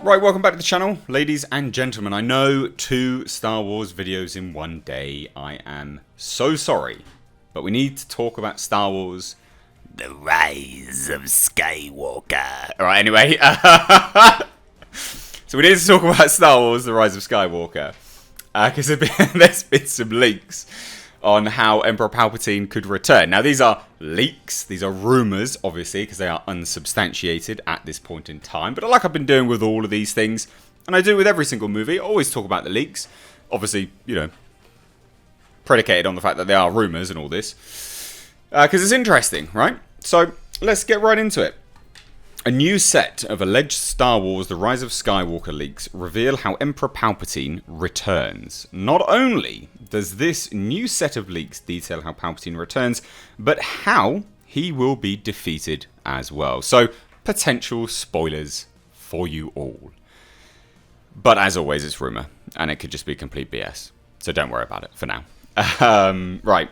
Right, welcome back to the channel, ladies and gentlemen. I know 2 Star Wars videos in one day. I am so sorry, but we need to talk about Star Wars: The Rise of Skywalker. Alright, anyway. So we need to talk about Star Wars: The Rise of Skywalker. Because there's been some leaks on how Emperor Palpatine could return. Now, these are leaks. These are rumours, obviously, because they are unsubstantiated at this point in time. But like I've been doing with all of these things, and I do with every single movie, I always talk about the leaks. Obviously, you know, predicated on the fact that they are rumours and all this. Because it's interesting, right? So, let's get right into it. A new set of alleged Star Wars: The Rise of Skywalker leaks reveal how Emperor Palpatine returns. Not only does this new set of leaks detail how Palpatine returns, but how he will be defeated as well. So, potential spoilers for you all. But as always, it's rumour, and it could just be complete BS. So don't worry about it for now. Right.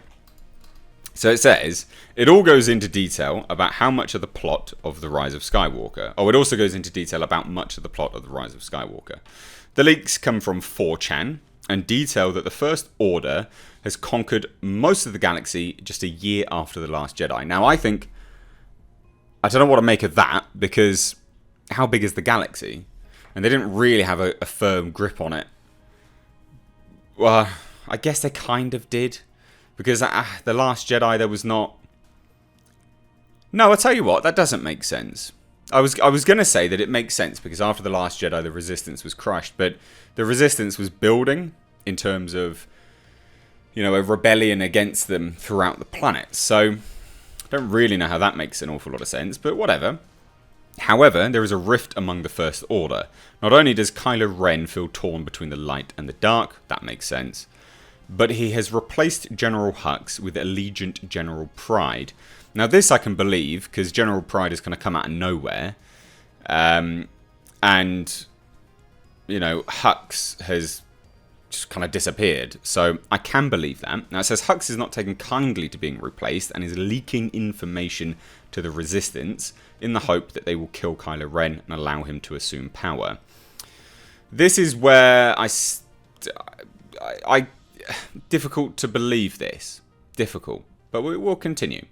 So it says, it all goes into detail about how much of the plot of The Rise of Skywalker. Oh, it also goes into detail about much of the plot of The Rise of Skywalker. The leaks come from 4chan and detail that the First Order has conquered most of the galaxy just a year after The Last Jedi. Now, I don't know what to make of that, because how big is the galaxy? And they didn't really have a firm grip on it. Well, I guess they kind of did. Because The Last Jedi, there was not... No, I'll tell you what, that doesn't make sense. I was going to say that it makes sense, because after The Last Jedi, the Resistance was crushed. But the Resistance was building in terms of, you know, a rebellion against them throughout the planet. So, I don't really know how that makes an awful lot of sense, but whatever. However, there is a rift among the First Order. Not only does Kylo Ren feel torn between the light and the dark, that makes sense, but he has replaced General Hux with Allegiant General Pride. Now, this I can believe, because General Pride is going to come out of nowhere. And, you know, Hux has just kind of disappeared. So, I can believe that. Now, it says Hux is not taking kindly to being replaced and is leaking information to the Resistance in the hope that they will kill Kylo Ren and allow him to assume power. This is where I difficult to believe this. Difficult. But we will continue.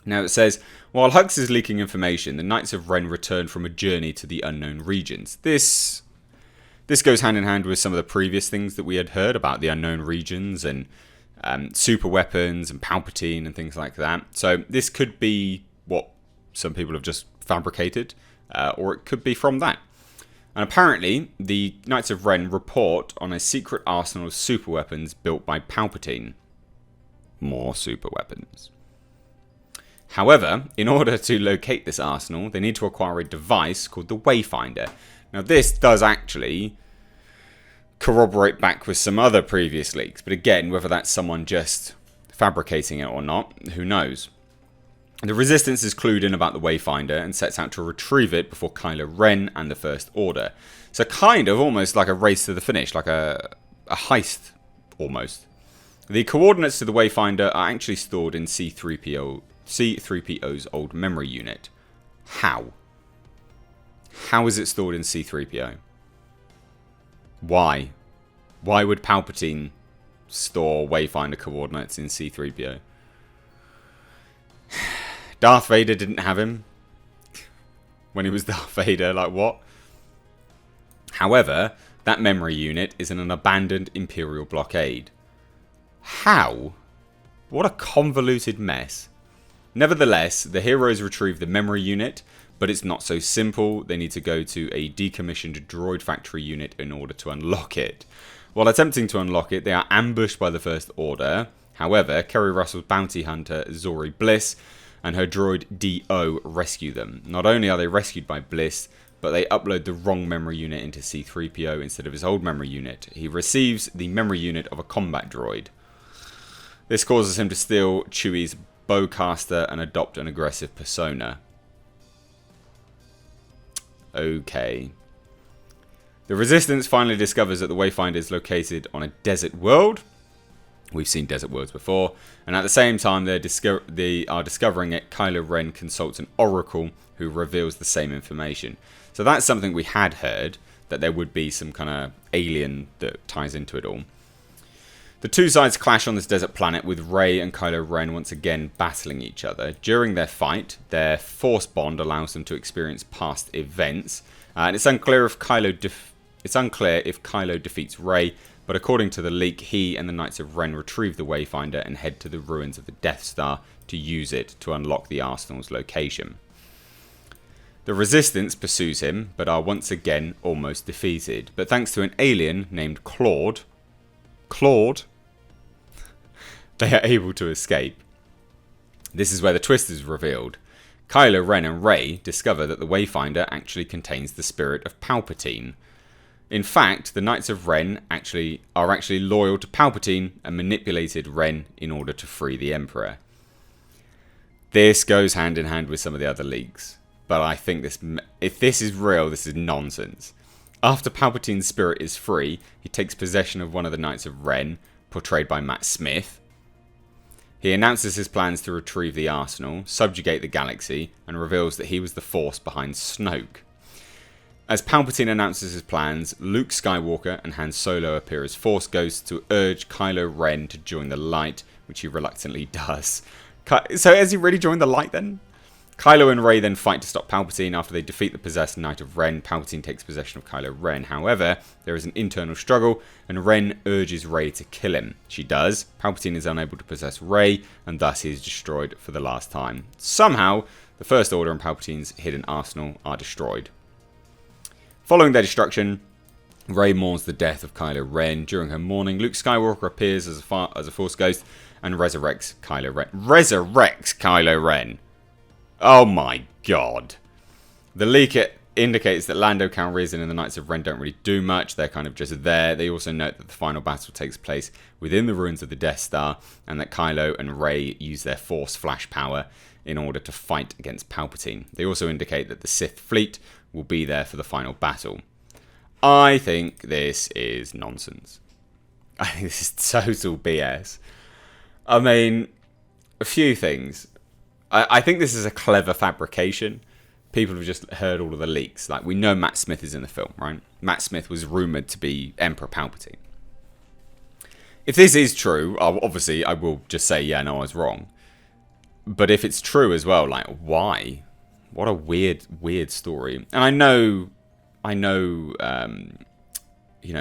Now it says, while Hux is leaking information, the Knights of Ren return from a journey to the unknown regions. This goes hand in hand with some of the previous things that we had heard about the unknown regions and super weapons and Palpatine and things like that. So this could be what some people have just fabricated, or it could be from that. And apparently, the Knights of Ren report on a secret arsenal of super weapons built by Palpatine. More super weapons. However, in order to locate this arsenal, they need to acquire a device called the Wayfinder. Now, this does actually corroborate back with some other previous leaks. But again, whether that's someone just fabricating it or not, who knows? The Resistance is clued in about the Wayfinder and sets out to retrieve it before Kylo Ren and the First Order. So kind of almost like a race to the finish, like a heist, almost. The coordinates to the Wayfinder are actually stored in C-3PO's old memory unit. How? How is it stored in C-3PO? Why? Why would Palpatine store Wayfinder coordinates in C-3PO? Darth Vader didn't have him when he was Darth Vader, like what? However, that memory unit is in an abandoned Imperial blockade. How? What a convoluted mess. Nevertheless, the heroes retrieve the memory unit, but it's not so simple. They need to go to a decommissioned droid factory unit in order to unlock it. While attempting to unlock it, they are ambushed by the First Order. However, Kerry Russell's bounty hunter, Zori Bliss, and her droid D-O rescue them. Not only are they rescued by Bliss, but they upload the wrong memory unit into C-3PO instead of his old memory unit. He receives the memory unit of a combat droid. This causes him to steal Chewie's bowcaster and adopt an aggressive persona. Okay. The Resistance finally discovers that the Wayfinder is located on a desert world. We've seen desert worlds before. And at the same time they are discovering it, Kylo Ren consults an oracle who reveals the same information. So that's something we had heard, that there would be some kind of alien that ties into it all. The two sides clash on this desert planet, with Rey and Kylo Ren once again battling each other. During their fight, their force bond allows them to experience past events, and it's unclear if Kylo defeats Rey, but according to the leak, he and the Knights of Ren retrieve the Wayfinder and head to the ruins of the Death Star to use it to unlock the Arsenal's location. The Resistance pursues him, but are once again almost defeated. But thanks to an alien named Claude, they are able to escape. This is where the twist is revealed. Kylo Ren and Rey discover that the Wayfinder actually contains the spirit of Palpatine. In fact, the Knights of Ren are actually loyal to Palpatine and manipulated Ren in order to free the Emperor. This goes hand in hand with some of the other leaks, but I think if this is real, this is nonsense. After Palpatine's spirit is free, he takes possession of one of the Knights of Ren, portrayed by Matt Smith. He announces his plans to retrieve the Arsenal, subjugate the galaxy, and reveals that he was the force behind Snoke. As Palpatine announces his plans, Luke Skywalker and Han Solo appear as Force ghosts to urge Kylo Ren to join the light, which he reluctantly does. So has he really joined the light then? Kylo and Rey then fight to stop Palpatine. After they defeat the possessed Knight of Ren, Palpatine takes possession of Kylo Ren. However, there is an internal struggle, and Ren urges Rey to kill him. She does. Palpatine is unable to possess Rey, and thus he is destroyed for the last time. Somehow, the First Order and Palpatine's hidden arsenal are destroyed. Following their destruction, Rey mourns the death of Kylo Ren. During her mourning, Luke Skywalker appears as a Force ghost and resurrects Kylo Ren. Resurrects Kylo Ren! Oh my god. The leak indicates that Lando Calrissian and the Knights of Ren don't really do much. They're kind of just there. They also note that the final battle takes place within the ruins of the Death Star, and that Kylo and Rey use their Force flash power in order to fight against Palpatine. They also indicate that the Sith fleet will be there for the final battle. I think this is nonsense. I think this is total BS. I mean, a few things. I think this is a clever fabrication. People have just heard all of the leaks. Like, we know Matt Smith is in the film, right? Matt Smith was rumoured to be Emperor Palpatine. If this is true, obviously I will just say, yeah, no, I was wrong. But if it's true as well, like, why? What a weird story. And I know,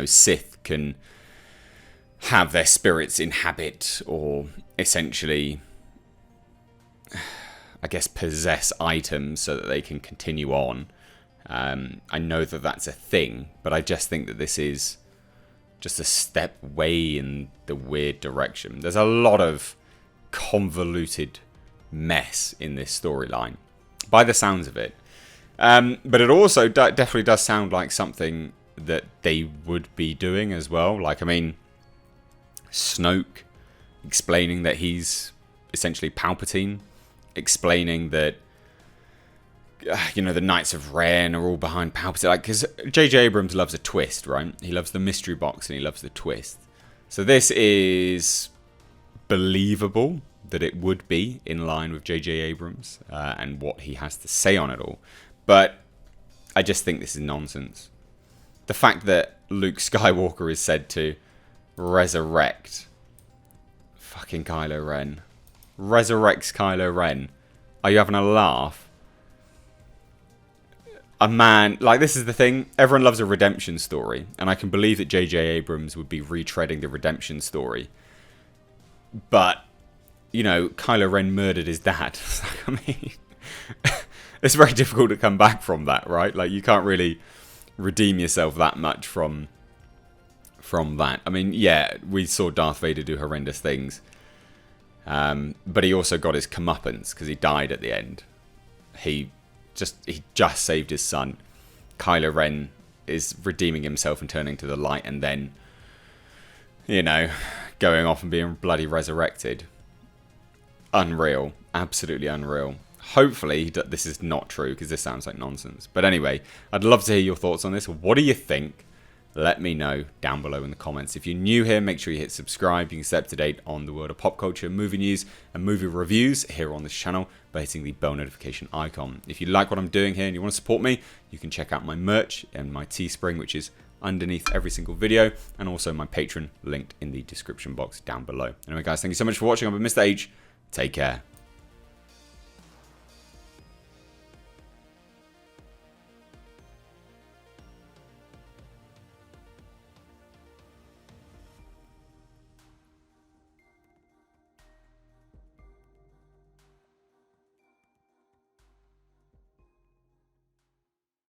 Sith can have their spirits inhabit or essentially, I guess, possess items so that they can continue on. I know that that's a thing, but I just think that this is just a step way in the weird direction. There's a lot of convoluted mess in this storyline, by the sounds of it. But it also definitely does sound like something that they would be doing as well. Like, I mean, Snoke explaining that he's essentially Palpatine, explaining that, the Knights of Ren are all behind Palpatine. Like, because J.J. Abrams loves a twist, right? He loves the mystery box and he loves the twist. So this is believable that it would be in line with J.J. Abrams and what he has to say on it all. But I just think this is nonsense. The fact that Luke Skywalker is said to resurrect fucking Kylo Ren. Resurrects Kylo Ren. Are you having a laugh? A man, like, this is the thing. Everyone loves a redemption story. And I can believe that J.J. Abrams would be retreading the redemption story. But, Kylo Ren murdered his dad. I mean, it's very difficult to come back from that, right? Like, you can't really redeem yourself that much from that. I mean, yeah, we saw Darth Vader do horrendous things. But he also got his comeuppance because he died at the end. He just saved his son. Kylo Ren is redeeming himself and turning to the light, and then, going off and being bloody resurrected. Unreal. Absolutely unreal. Hopefully this is not true, because this sounds like nonsense. But anyway, I'd love to hear your thoughts on this. What do you think? let me know down below in the comments. If you're new here, make sure you hit subscribe. You can stay up to date on the world of pop culture, movie news, and movie reviews here on this channel by hitting the bell notification icon. If you like what I'm doing here and you want to support me, you can check out my merch and my Teespring, which is underneath every single video, and also my Patreon linked in the description box down below. Anyway, guys, thank you so much for watching. I've been Mr. H. Take care.